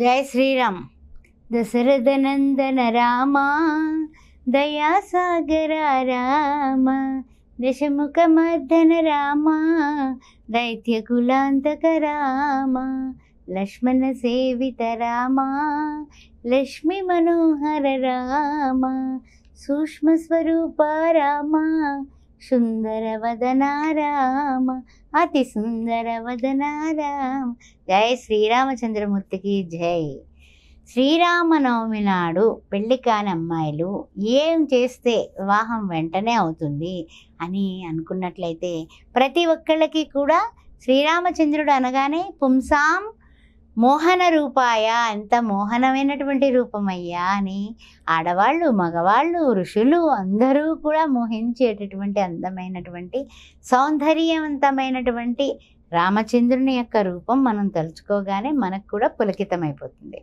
जय श्री राम। दशरथ नंदन रामा दया सागर रामा दशमुख मर्दन रामा दैत्य कुलांतक रामा लक्ष्मण सेवित रामा लक्ष्मी मनोहर रामा सूक्ष्म स्वरूप रामा सुंदर वदना राम अति सुंदर वदना राम। जय శ్రీరామచంద్రమూర్తి की జై। శ్రీరామనవమి నాడు పెళ్లి కాని అమ్మాయిలు ఏం చేస్తే వివాహం వెంటనే అవుతుంది అని అనుకున్నట్లయితే ప్రతి ఒక్కళ్ళకి కూడా శ్రీరామచంద్రుడు అనగానే పుంసాం మోహన రూపాయ, ఎంత మోహనమైనటువంటి రూపమయ్యా అని ఆడవాళ్ళు మగవాళ్ళు ఋషులు అందరూ కూడా మోహించేటటువంటి అందమైనటువంటి సౌందర్యవంతమైనటువంటి రామచంద్రుని యొక్క రూపం మనం తలుచుకోగానే మనకు కూడా పులకితమైపోతుంది.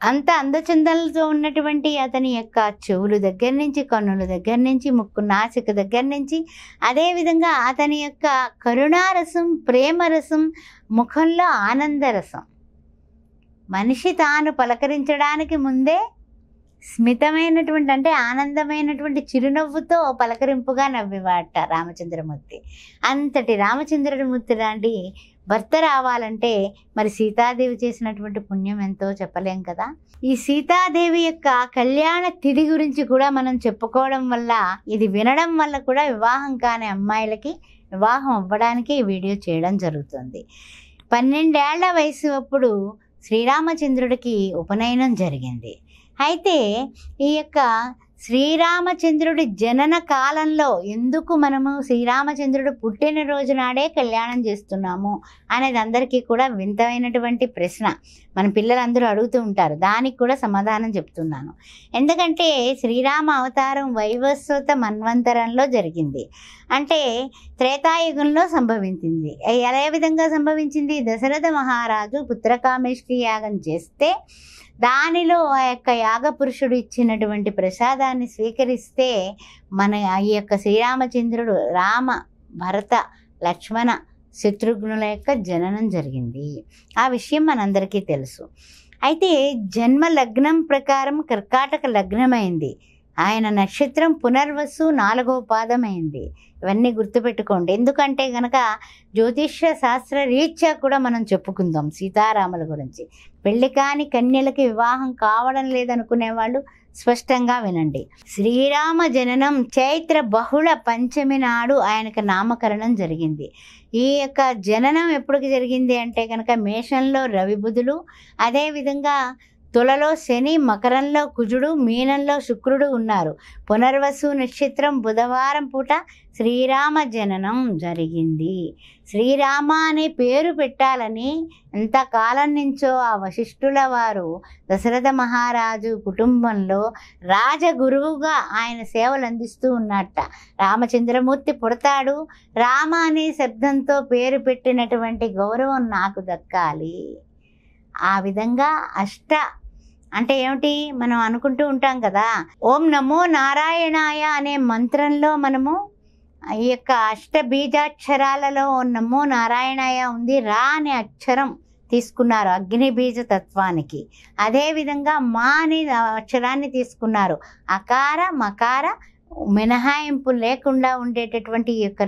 అంత అందచందాలతో ఉన్నటువంటి అతని యొక్క చెవులు దగ్గర నుంచి కన్నుల దగ్గర నుంచి ముక్కు నాసిక దగ్గర నుంచి అదేవిధంగా అతని యొక్క కరుణారసం ప్రేమరసం ముఖంలో ఆనందరసం, మనిషి తాను పలకరించడానికి ముందే స్మితమైనటువంటి అంటే ఆనందమైనటువంటి చిరునవ్వుతో పలకరింపుగా నవ్వేవాట రామచంద్రమూర్తి. అంతటి రామచంద్రమూర్తి లాంటి భర్త రావాలంటే మరి సీతాదేవి చేసినటువంటి పుణ్యం ఎంతో చెప్పలేం కదా. ఈ సీతాదేవి యొక్క కళ్యాణ తిథి గురించి కూడా మనం చెప్పుకోవడం వల్ల, ఇది వినడం వల్ల కూడా వివాహం కాని అమ్మాయిలకి వివాహం అవ్వడానికి ఈ వీడియో చేయడం జరుగుతుంది. 12 ఏళ్ల వయసు అప్పుడు శ్రీరామచంద్రుడికి ఉపనయనం జరిగింది. అయితే ఈ యొక్క శ్రీరామచంద్రుడి జనన కాలంలో ఎందుకు మనము శ్రీరామచంద్రుడు పుట్టినరోజు నాడే కళ్యాణం చేస్తున్నాము అనేది అందరికీ కూడా వింతమైనటువంటి ప్రశ్న మన పిల్లలందరూ అడుగుతూ ఉంటారు. దానికి కూడా సమాధానం చెప్తున్నాను. ఎందుకంటే శ్రీరామ అవతారం వైవస్వత మన్వంతరంలో జరిగింది, అంటే త్రేతాయుగంలో సంభవించింది. ఏ విధంగా సంభవించింది? దశరథ మహారాజు పుత్రకామేష్టి యాగం చేస్తే దానిలో ఆ యొక్క యాగపురుషుడు ఇచ్చినటువంటి ప్రసాదాన్ని స్వీకరిస్తే మన ఈ యొక్క శ్రీరామచంద్రుడు రామ భరత లక్ష్మణ శత్రుఘ్నుల యొక్క జననం జరిగింది. ఆ విషయం మనందరికీ తెలుసు. అయితే జన్మ లగ్నం ప్రకారం కర్కాటక లగ్నమైంది. ఆయన నక్షత్రం పునర్వసు 4వ పాదమైంది. ఇవన్నీ గుర్తుపెట్టుకోండి. ఎందుకంటే గనక జ్యోతిష్య శాస్త్ర రీత్యా కూడా మనం చెప్పుకుందాం సీతారాముల గురించి. పెళ్లి కాని కన్యలకి వివాహం కావడం లేదనుకునే వాళ్ళు స్పష్టంగా వినండి. శ్రీరామ జననం చైత్ర బహుళ పంచమి నాడు ఆయనకు నామకరణం జరిగింది. ఈ యొక్క జననం ఎప్పటికి జరిగింది అంటే కనుక మేషంలో రవి బుధులు, అదేవిధంగా తులలో శని, మకరంలో కుజుడు, మీనంలో శుక్రుడు ఉన్నారు. పునర్వసు నక్షత్రం బుధవారం పూట శ్రీరామ జననం జరిగింది. శ్రీరామ అనే పేరు పెట్టాలని ఎంతకాలం నుంచో ఆ వశిష్ఠుల వారు దశరథ మహారాజు కుటుంబంలో రాజగురువుగా ఆయన సేవలు అందిస్తూ ఉన్నట్ట. రామచంద్రమూర్తి పుడతాడు, రామ అనే శబ్దంతో పేరు పెట్టినటువంటి గౌరవం నాకు దక్కాలి. ఆ విధంగా అంటే ఏమిటి మనం అనుకుంటూ ఉంటాం కదా, ఓం నమో నారాయణాయ అనే మంత్రంలో మనము ఈ యొక్క బీజాక్షరాలలో నమో నారాయణాయ ఉంది. రా అనే అక్షరం తీసుకున్నారు అగ్ని బీజ తత్వానికి. అదేవిధంగా మా అనే అక్షరాన్ని తీసుకున్నారు. అకార మకార మినహాయింపు లేకుండా ఉండేటటువంటి ఈ యొక్క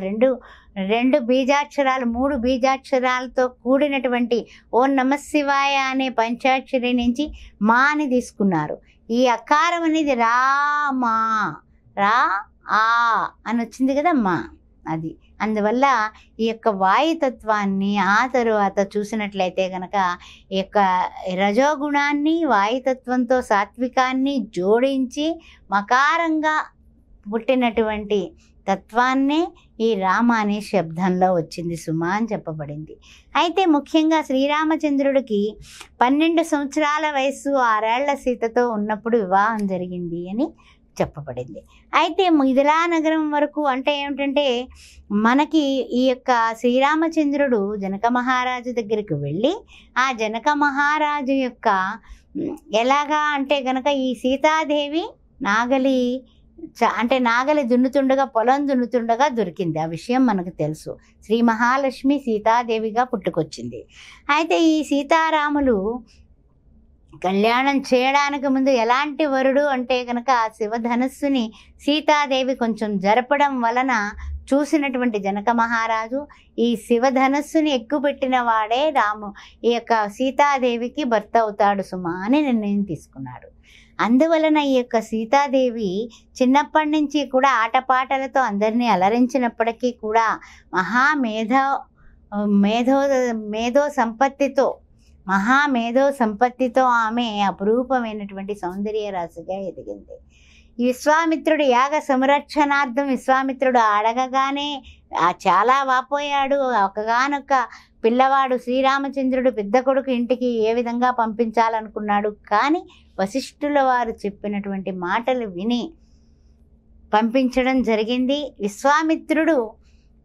రెండు బీజాక్షరాలు 3 బీజాక్షరాలతో కూడినటువంటి ఓం నమశివాయ అనే పంచాక్షరి నుంచి మా అని తీసుకున్నారు. ఈ అకారం అనేది రామా రా ఆ అని వచ్చింది కదా మా, అది అందువల్ల ఈ యొక్క వాయుతత్వాన్ని ఆ తరువాత చూసినట్లయితే కనుక ఈ యొక్క రజోగుణాన్ని వాయుతత్వంతో సాత్వికాన్ని జోడించి మకారంగా పుట్టినటువంటి తత్వాన్నే ఈ రామ అనే శబ్దంలో వచ్చింది సుమా అని చెప్పబడింది. అయితే ముఖ్యంగా శ్రీరామచంద్రుడికి 12 సంవత్సరాల వయసు 6 ఏళ్ల సీతతో ఉన్నప్పుడు వివాహం జరిగింది అని చెప్పబడింది. అయితే మిథిలా నగరం వరకు అంటే ఏమిటంటే మనకి ఈ యొక్క శ్రీరామచంద్రుడు జనక మహారాజు దగ్గరికి వెళ్ళి ఆ జనక మహారాజు యొక్క ఎలాగా అంటే గనక ఈ సీతాదేవి నాగలి దున్నుతుండగా పొలం దున్నుతుండగా దొరికింది. ఆ విషయం మనకు తెలుసు. శ్రీ మహాలక్ష్మి సీతాదేవిగా పుట్టుకొచ్చింది. అయితే ఈ సీతారాములు కళ్యాణం చేయడానికి ముందు ఎలాంటి వరుడు అంటే కనుక శివధనస్సుని సీతాదేవి కొంచెం జరపడం వలన చూసినటువంటి జనక మహారాజు ఈ శివధనస్సుని ఎక్కుపెట్టిన వాడే ఈ యొక్క సీతాదేవికి భర్త అవుతాడు సుమా అని నిర్ణయం తీసుకున్నాడు. అందువలన ఈ యొక్క సీతాదేవి చిన్నప్పటి నుంచి కూడా ఆటపాటలతో అందరినీ అలరించినప్పటికీ కూడా మేధో సంపత్తితో ఆమె అపురూపమైనటువంటి సౌందర్య రాశిగా ఎదిగింది. ఈ విశ్వామిత్రుడు యాగ సంరక్షణార్థం విశ్వామిత్రుడు అడగగానే చాలా వాపోయాడు. ఒకగానొక పిల్లవాడు శ్రీరామచంద్రుడు పెద్ద కొడుకు ఇంటికి ఏ విధంగా పంపించాలనుకున్నాడు. కానీ వశిష్ఠుల వారు చెప్పినటువంటి మాటలు విని పంపించడం జరిగింది. విశ్వామిత్రుడు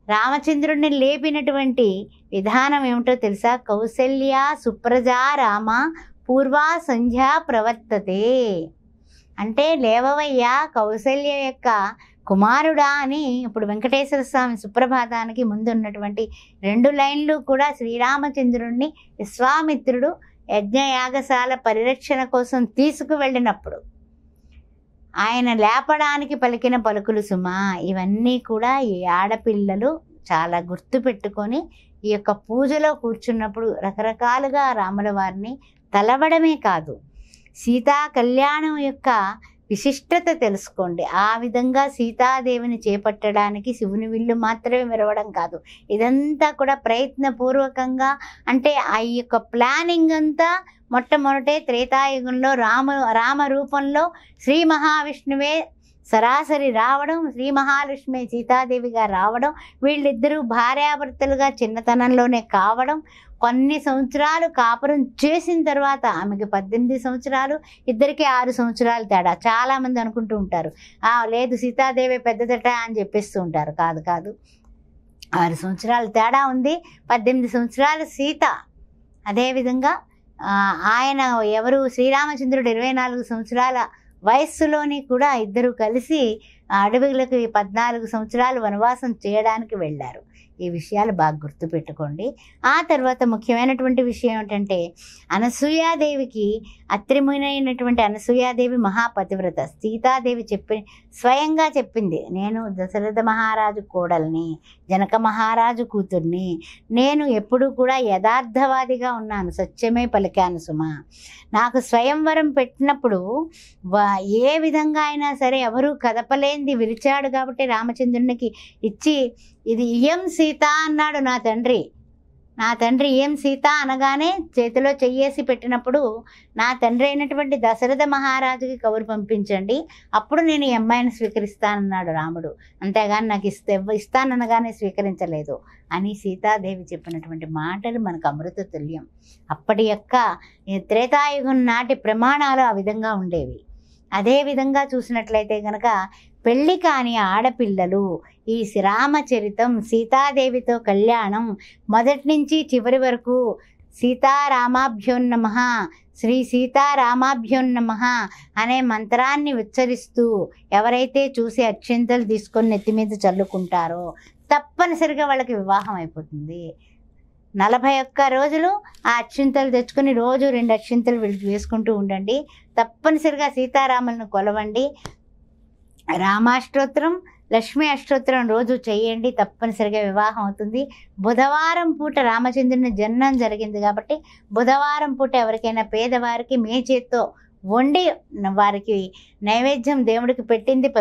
రామచంద్రుడిని లేపినటువంటి విధానం ఏమిటో తెలుసా? కౌసల్య సుప్రజా రామ పూర్వా సంధ్యా ప్రవర్తతే అంటే లేవవయ్యా కౌసల్య యొక్క కుమారుడా అని. ఇప్పుడు వెంకటేశ్వర స్వామి సుప్రభాతానికి ముందు ఉన్నటువంటి 2 లైన్లు కూడా శ్రీరామచంద్రుడిని విశ్వామిత్రుడు యజ్ఞయాగశాల పరిరక్షణ కోసం తీసుకువెళ్ళినప్పుడు ఆయన లేపడానికి పలికిన పలుకులు సుమా. ఇవన్నీ కూడా ఈ ఆడపిల్లలు చాలా గుర్తు పెట్టుకొని ఈ యొక్క పూజలో కూర్చున్నప్పుడు రకరకాలుగా రాముల వారిని తలవడమే కాదు, సీతా కళ్యాణం యొక్క విశిష్టత తెలుసుకోండి. ఆ విధంగా సీతాదేవిని చేపట్టడానికి శివుని విల్లు మాత్రమే విరవడం కాదు, ఇదంతా కూడా ప్రయత్నపూర్వకంగా అంటే ఆ యొక్క ప్లానింగ్ అంతా మొట్టమొదటే త్రేతాయుగంలో రామ రూపంలో శ్రీ మహావిష్ణువే సరాసరి రావడం, శ్రీ మహాలక్ష్మి సీతాదేవిగా రావడం, వీళ్ళిద్దరూ భార్యాభర్తలుగా చిన్నతనంలోనే కావడం, కొన్ని సంవత్సరాలు కాపురం చేసిన తర్వాత ఆమెకి 18 సంవత్సరాలు, ఇద్దరికి 6 సంవత్సరాలు తేడా. చాలామంది అనుకుంటూ ఉంటారు లేదు సీతాదేవి పెద్దదట అని చెప్పేస్తూ ఉంటారు. కాదు 6 సంవత్సరాలు తేడా ఉంది, 18 సంవత్సరాలు సీత. అదేవిధంగా ఆయన ఎవరు శ్రీరామచంద్రుడు 24 సంవత్సరాల వయస్సులోని కూడా ఇద్దరు కలిసి అడవులకు 14 సంవత్సరాలు వనవాసం చేయడానికి వెళ్ళారు. ఈ విషయాలు బాగా గుర్తుపెట్టుకోండి. ఆ తర్వాత ముఖ్యమైనటువంటి విషయం ఏమిటంటే అనసూయాదేవికి అత్రిమునైనటువంటి అనసూయాదేవి మహాపతివ్రత. సీతాదేవి స్వయంగా చెప్పింది, నేను దశరథ మహారాజు కోడల్ని, జనక మహారాజు కూతుర్ని, నేను ఎప్పుడూ కూడా యథార్థవాదిగా ఉన్నాను, సత్యమే పలికాను సుమా. నాకు స్వయంవరం పెట్టినప్పుడు ఏ విధంగా అయినా సరే ఎవరూ కదపలేంది విరిచాడు కాబట్టి రామచంద్రునికి ఇచ్చి ఇది ఇయం సీత అన్నాడు నా తండ్రి ఇయం సీత అనగానే చేతిలో చెయ్యేసి పెట్టినప్పుడు నా తండ్రి అయినటువంటి దశరథ మహారాజుకి కబురు పంపించండి, అప్పుడు నేను ఈ అమ్మాయిని స్వీకరిస్తానన్నాడు రాముడు. అంతేగాని నాకు ఇస్తాననగానే స్వీకరించలేదు అని సీతాదేవి చెప్పినటువంటి మాటలు మనకు అమృత తుల్యం. అప్పటి యొక్క త్రేతాయుగం నాటి ప్రమాణాలు ఆ విధంగా ఉండేవి. అదేవిధంగా చూసినట్లయితే కనుక పెళ్ళి కాని ఆడపిల్లలు ఈ రామచరితం సీతాదేవితో కళ్యాణం మొదటి నుంచి చివరి వరకు సీతారామాభ్యోన్నమః శ్రీ సీతారామాభ్యోన్నమః అనే మంత్రాన్ని ఉచ్చరిస్తూ ఎవరైతే చూసి అక్షింతలు తీసుకొని నెత్తి మీద చల్లుకుంటారో తప్పనిసరిగా వాళ్ళకి వివాహం అయిపోతుంది. 41 రోజులు ఆ అక్షింతలు తెచ్చుకొని రోజు 2 అక్షింతలు వేసుకుంటూ ఉండండి. తప్పనిసరిగా సీతారాములను కొలవండి. రామాష్టోత్తరం, లక్ష్మీ అష్టోత్తరం రోజు చేయండి, తప్పనిసరిగా వివాహం అవుతుంది. బుధవారం పూట రామచంద్రుని జన్మం జరిగింది కాబట్టి బుధవారం పూట ఎవరికైనా పేదవారికి మీ చేత్తో వండి వారికి నైవేద్యం దేవుడికి పెట్టింది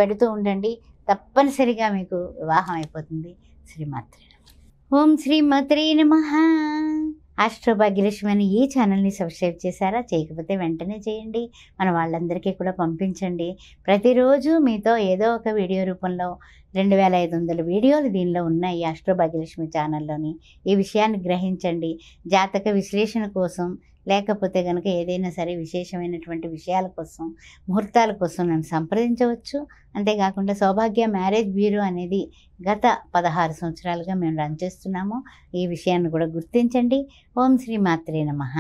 పెడుతూ ఉండండి. తప్పనిసరిగా మీకు వివాహం అయిపోతుంది. శ్రీమాత్రే ఓం శ్రీమాత్రే నమః. ఆస్ట్రోభాగ్యలక్ష్మి అని ఈ ఛానల్ని సబ్స్క్రైబ్ చేశారా? చేయకపోతే వెంటనే చేయండి. మన వాళ్ళందరికీ కూడా పంపించండి. ప్రతిరోజు మీతో ఏదో ఒక వీడియో రూపంలో 2500 వీడియోలు దీనిలో ఉన్నాయి ఆస్ట్రోభాగ్యలక్ష్మి ఛానల్లోని. ఈ విషయాన్ని గ్రహించండి. జాతక విశ్లేషణ కోసం లేకపోతే కనుక ఏదైనా సరే విశేషమైనటువంటి విషయాల కోసం, ముహూర్తాల కోసం నన్ను సంప్రదించవచ్చు. అంతేకాకుండా సౌభాగ్య మ్యారేజ్ బ్యూరో అనేది గత 16 సంవత్సరాలుగా మేము రన్ చేస్తున్నాము. ఈ విషయాన్ని కూడా గుర్తించండి. ఓం శ్రీ మాత్రే నమః.